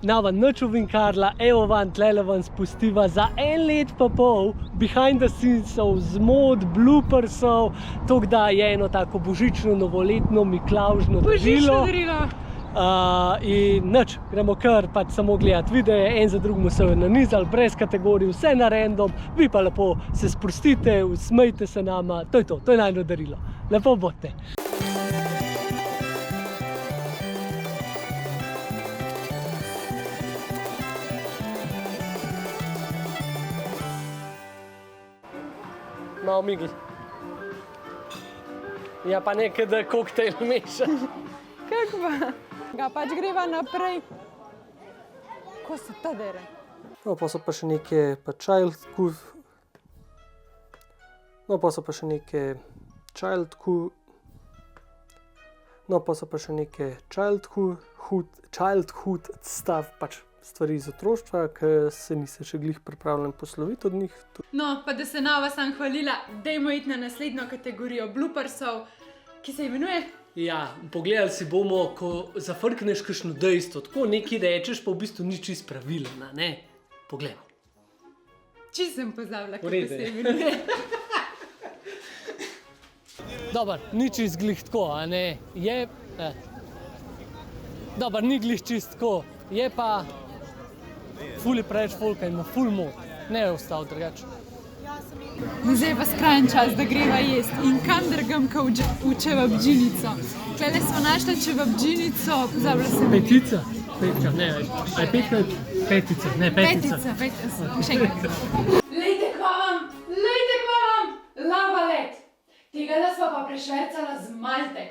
Nava nič ovinkarla, evo van, tlele van spustiva za 1 let pa pol behind the scenesov, zmod, bloopersov, tako da je eno tako božično, novoletno, miklavžno darilo. In nič, gremo kar pač samo gledati videe, en za drugim se je nanizali, brez kategorij, vse na random, vi pa lepo se sprostite, usmejte se nama, to je najno darilo. Lepo bodite. Malo migli. Ja, pa nekaj, da koktejl meša. Kako pa? Ga pač greva naprej. Ko se ta dere? No, pa so pa še neke childhood. No, pa so pa še neke childhood stuff, pač stvari iz otroštva, ki se nisi še glih pripravljen posloviti od njih. No, pa da se nova sam hvalila, dajmo iti na naslednjo kategorijo bloopersov, ki se imenuje? Ja, pogledali si bomo, ko zafrkneš kakšno dejstvo, tako nekaj rečeš, pa v bistvu ni čisto pravilno, ne? Poglejmo. Čisto sem pozabila, kako se imenuje. Dobar, ni čisto glih tako, a ne? Je... Dobar, ni glih čisto tako, je pa... Ful je preveč folka in ima ful mod, ne je ostal drugače. Zdaj pa skrajen čas, da greva jesti. In kam drgam, ko v čevapdžinico. Tukaj smo našli čevapdžinico, pozabila sem. Petica? Petka, ne več. A je petka? Petica, ne petica. Petica, še enkrat. Lejte kva vam, lava let. Tega da sva pa prešvercala z Malte.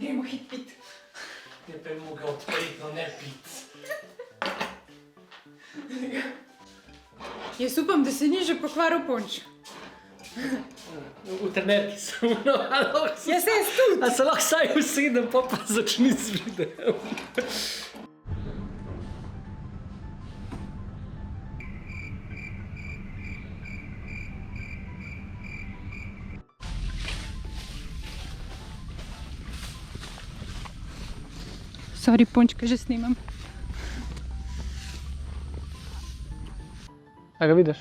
Gremo hit pit. Ne pa je mogel odpreti, no ne pit. Jaz upam, da se ni že pokvaril ponč. V trenerki sem, no, Jaz sem tudi. A se lahko saj usedem, pa začni z videom. Sorry, pončka, že snimam. A ga vidiš?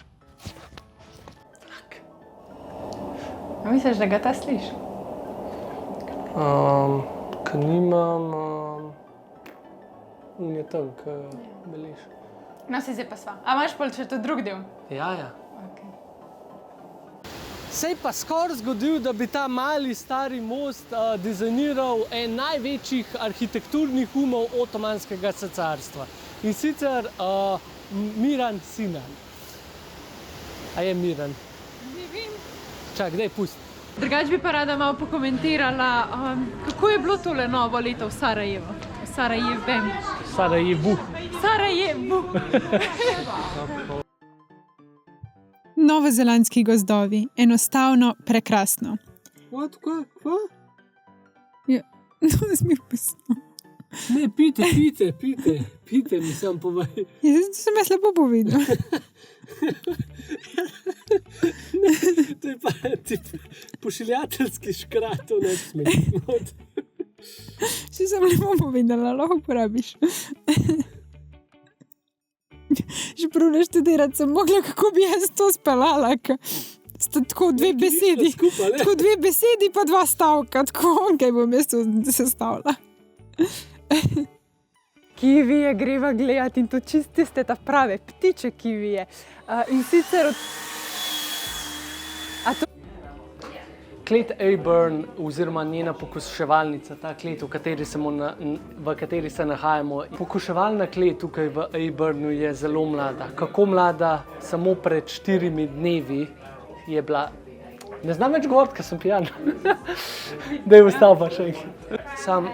A misliš, da ga ta sliši? Ko nimam... On je tam, ko beliš. No, si zdaj pa sva. A imaš pol še to drug del? Ja. Okay. Se je pa skoraj zgodil, da bi ta mali stari most dizajniral en največjih arhitekturnih umov Otomanskega carstva. In sicer Miran Sinan. A je Miran? Ne vem. Čak, daj, pusti. Drugač bi pa rada malo pokomentirala, kako je bilo tole novo leto v Sarajevu. V Sarajevem. Sarajevu. Novozelandski gozdovi. Enostavno prekrasno. Kva? Ja, no, smih posno. Ne, pite mi sam povej. Sem jaz lepo povedal. To je pa tip pošiljateljski škratov, ne smeš. Še sem lepo povedala, lahko uporabiš. Že prav naštudirati sem mogla, kako bi jaz to speljala, sta tako dve besedi. Tako dve besedi pa 2 stavka, tako kaj bom jaz to sestavila. Kivije greva gledati in to čist tiste ta prave ptiče kivije. In sicer Klet Aburn oziroma njena pokuševalnica, ta klet, v kateri se nahajamo. Pokuševalna klet tukaj v Aburnu je zelo mlada. Kako mlada? Samo pred 4 dnevi je bila... Ne znam več govoriti, ker sem pijan. Daj ostal pa še enkrat. Sam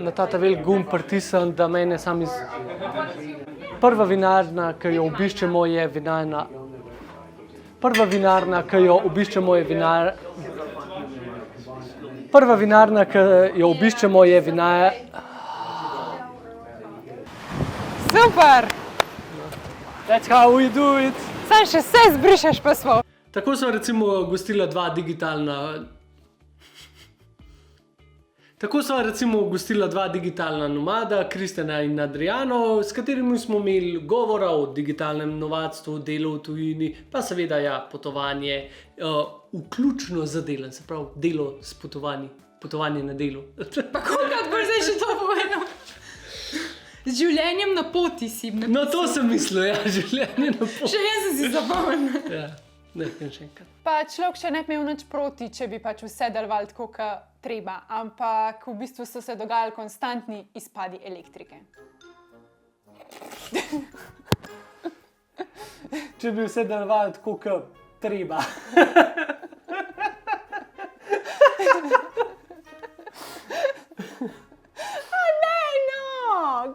na ta velik gumb pritisnem, da mene sam iz... Prva vinarna, ki jo obiščemo, je vinarna... Prva vinarna, ki jo obiščemo, je Super! That's how we do it! Sam še vse zbrišeš pa svoj. Tako so recimo gostila 2 digitalna... Tako so recimo gostila dva digitalna nomada, Kristjana in Adriano, s katerimi smo imeli govora o digitalnem nomadstvu, delu v tujini, pa seveda ja, potovanje, vključno z delom, se pravi delo s potovanji, potovanje na delu. Pa kolikrat boš zdaj še to povedal? Z življenjem na poti si napisal. No, to sem mislil, ja, življenje na poti. Še jaz sem si zapomnil. Ja, ne, še enkrat. Pa človek še ne bi imel nič proti, če bi pač vse delovalo tako, kot treba, ampak v bistvu so se dogajali konstantni izpadi elektrike. Če bi vse delovalo tako, kot treba.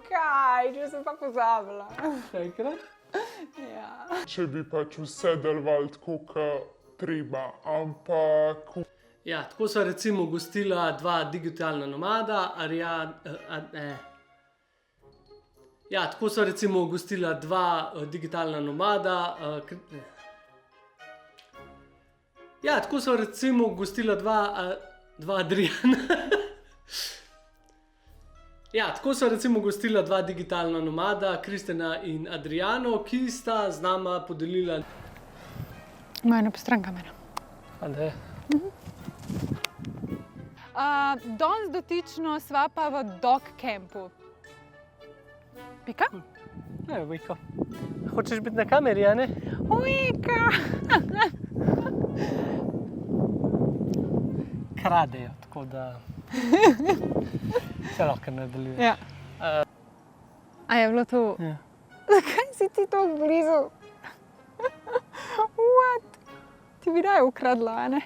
Kaj, če sem pa pozabila. Še enkrat? Ja. Če bi pač vse delovalo tako, kot treba, ampak Ja, tako so recimo gostila dva digitalna nomada, Ja, tako so recimo gostila dva digitalna nomada, Ja, tako so recimo gostila dva Adriana. Ja, tako so recimo gostila dva digitalna nomada, Kristjana in Adriano, ki sta z nama podelila... Moja ne postran kamera. Ande. Danes dotično sva pa v dog campu. Pika? Ne, Vojko. Hočeš biti na kameri, a ne? Ujka! Kradejo, tako da... Se lahko nadaljuje. Ja. A je bilo to? Ja. Zakaj si ti tako blizu? What? Ti bi raje ukradla, a ne?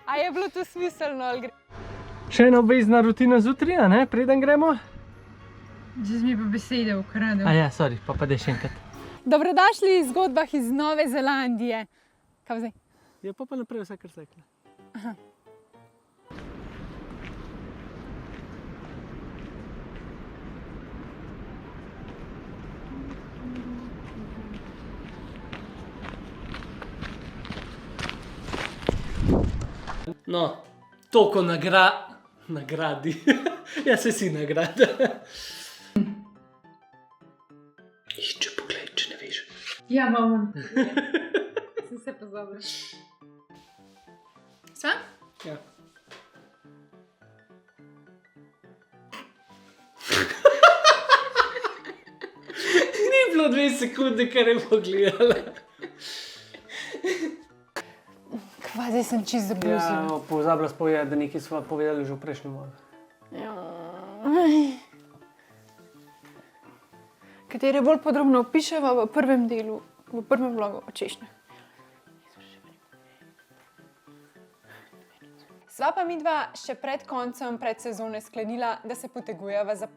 A je bilo to smiselno ali gre? Še ena obvezna rutina zjutraj, a ne? Preden gremo? Že mi pa besede ukradel. A ja, sorry, pa daj še enkrat. Dobrodošli v zgodbah iz Nove Zelandije. Kaj zdaj? Je pa naprej vse, kar se rekla. No, toliko nagradi. Ja, se si nagrada. Išče pogled, če ne veš. Ja, mamam. Sem se pozabila. Sva? Ja. Ni bilo 2 sekunde, kar je pogledala. Kvazi sem čisto zabluzila. Ja, pozabila spovedati, da nekaj sva povedali že v prejšnjem vlogu. Katere bolj podrobno opiševa v prvem delu, v prvem vlogu o češnjah. Sva pa midva še pred koncem predsezone sklenila, da se potegujeva za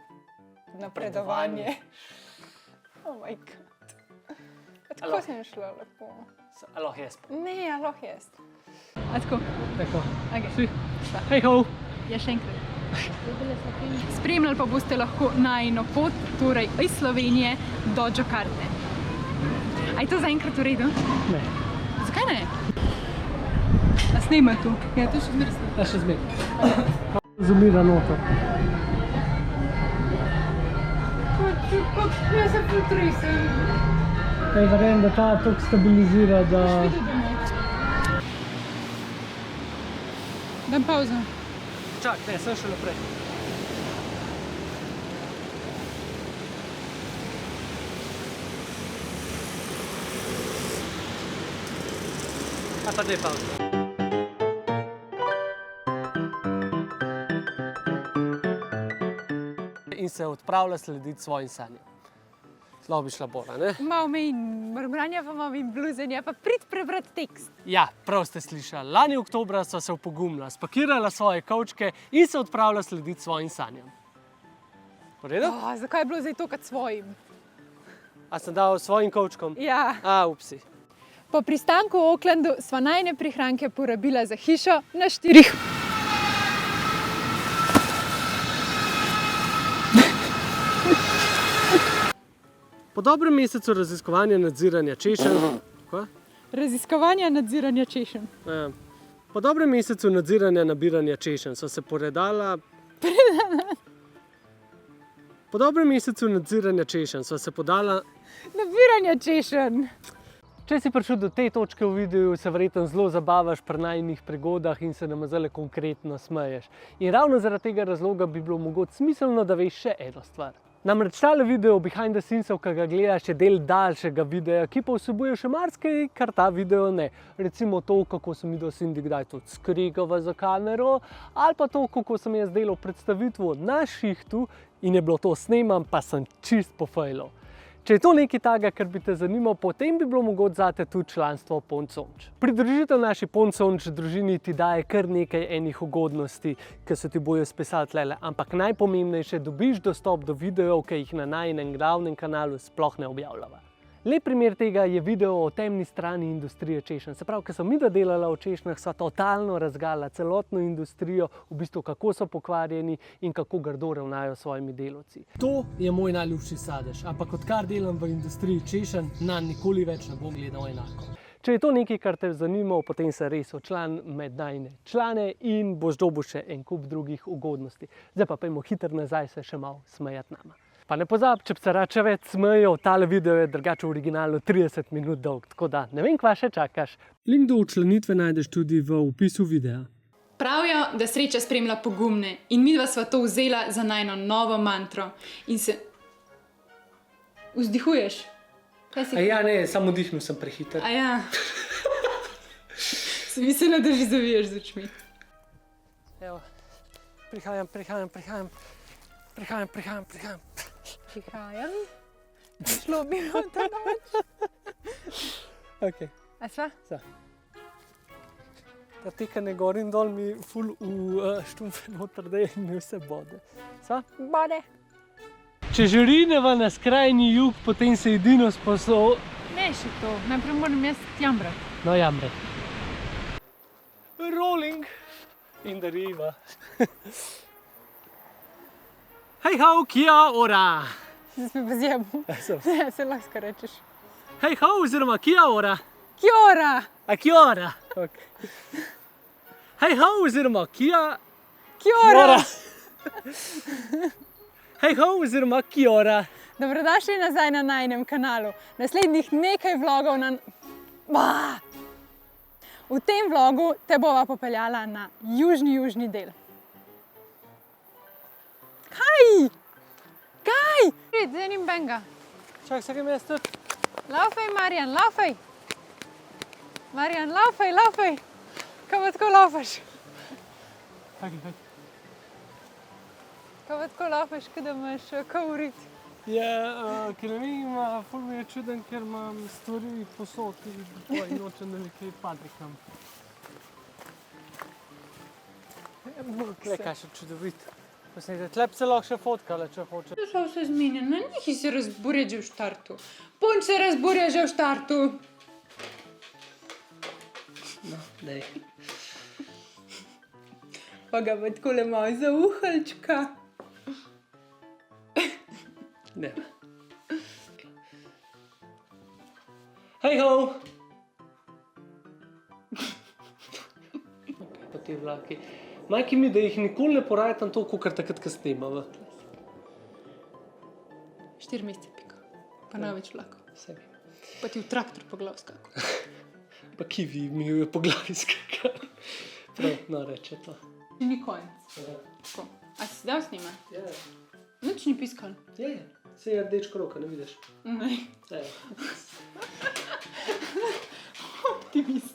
napredovanje. Oh my god. Tako sem šla lepo. Aloha jaz. Ne, aloha jaz. A tako? Tako. Okay. Hej ho! Ja, še enkrat. Spremljali pa boste lahko najino pot, torej iz Slovenije do Džakarte. A je to zaenkrat v redu? Ne. Zakaj ne? A snema tu? Ja, to še zmeraj snema. Ja, še zmeraj. Zumira noto. Jaz se potresem. Ej, verjam, da ta toliko stabilizira, da... Dam pauzo. Čak, ne, sem še naprej. A pa daj pauzo. In se odpravlja slediti svojim sanjam. Slabo bi šla Bora, ne? Malo me in mrmranja, pa malo in bluzenja, pa prid prebrati tekst. Ja, prav ste slišali. Lani oktobra so se opogumila, spakirala svoje kovčke in se odpravila slediti svojim sanjam. V redu? Zakaj je bilo zdaj to kot svojim? A sem dal svojim kovčkom? Ja. Upsi. Po pristanku v Aucklandu sva najine prihranke porabila za hišo na 4. Po dobrem mesecu raziskovanja nadziranja češenj... Raziskovanja nadziranja češenj. Po dobrem mesecu nadziranja nabiranja češenj so se poredala... Po dobrem mesecu nadziranja češenj so se podala... Nabiranja češenj. Če si prišel do te točke v videu, se verjetno zelo zabavaš pri najinih prigodah in se nam zelo konkretno smeješ. In ravno zaradi tega razloga bi bilo mogoče smiselno, da veš še eno stvar. Namreč tale video behind the scenesov, ki ga gledaš, je del daljšega videa, ki pa vsebuje še marsikaj, kar ta video ne. Recimo to, kako sem videl Cindy kdaj tudi skrigava za kamero, ali pa to, kako sem jaz delal predstavitvo na šihtu in je bilo to sneman, pa sem čist pofejlal. Če je to nekaj takega, kar bi te zanimalo, potem bi bilo mogoče zate tudi članstvo Ponconč. Pridružitev naši Ponconč družini ti daje kar nekaj enih ugodnosti, ki so ti bojo spisali tlele, ampak najpomembnejše, dobiš dostop do videov, ki jih na najinem glavnem kanalu sploh ne objavljava. Lep primer tega je video o temni strani industrije češenj. Se pravi, ko sem midva delala o češnjah, sva totalno razgala celotno industrijo, v bistvu kako so pokvarjeni in kako grdo ravnajo s svojimi delavci. To je moj najljubši sadež, ampak odkar delam v industriji češenj, nikoli več ne bom gledal enako. Če je to nekaj, kar te zanima, potem se res včlan med najine člane in boš dobil še en kup drugih ugodnosti. Zdaj pa pojdimo hitro nazaj se še malo smejati nama. Pa ne pozabi, če bi se rad še več smejal, tale video je drugače v originalu 30 minut dolg, tako da ne vem, kva še čakaš. Link do včlanitve najdeš tudi v opisu videa. Pravijo, da sreča spremlja pogumne in midva sva to vzela za najno novo mantro. In se... Vzdihuješ? Ja, ne, samo dihnil sem prehiter. Ja. Sem mislila, da že zaviješ z očmi. Evo, prihajam. Prihajam. Šlo bi v to noč. Ok. A sva? Ta tekanje gor in dol mi ful v štumfe noter, da mi vse bode. Sva? Bode. Če žurineva na skrajni jug, potem se edino sposob... Ne še to, najprej moram jaz jambrati. No, jamre. Rolling in the river. Hej ho, kia ora! Zdaj smo pa zjebali. Ja, se lahko rečeš. Hej ho, oziroma kia ora! Kia ora! A kia ora! Okay. Hej ho, oziroma kia ora! Hej ho, oziroma kia ora! Dobrodošli nazaj na najinem kanalu. Naslednjih nekaj vlogov na... V tem vlogu te bova popeljala na južni del. Kaj? Zdaj nim benga. Čak, se grem jaz tudi. Laufej, Marjan, laufej. Marjan, laufej. Kaj pa tako laufaš? Kaj. Kaj pa tako laufaš, kaj da imaš kourit? Ja, ker ne vem, ful mi je čuden, ker imam stvari posod in nočem, da mi kaj padne kam. Le, kaj še čudovit. Tlep se lahko še fotkale, če hoče. To so vse zmenjeno, njih se razburja že v štartu. Punč se razburja že v štartu. No, dej. Pa ga pa takole malo za uhalčka. Ne. Hej ho! Pa te vlaki. Majki mi, da jih nikoli ne porajatam toliko, kar takrat, ko snemava. 4 mesece pika, pa največ vlakov. Vse vem. Pa ti v traktor po glav skakal. Pa kiwi mi je po glavi skakal. Prav, no reče to. Ni konec. Tako. A si dal snimati? Ja. Nič ni piskal. Je. Se je rdečko roka, ne vidiš? Ne. Ja. Optimist.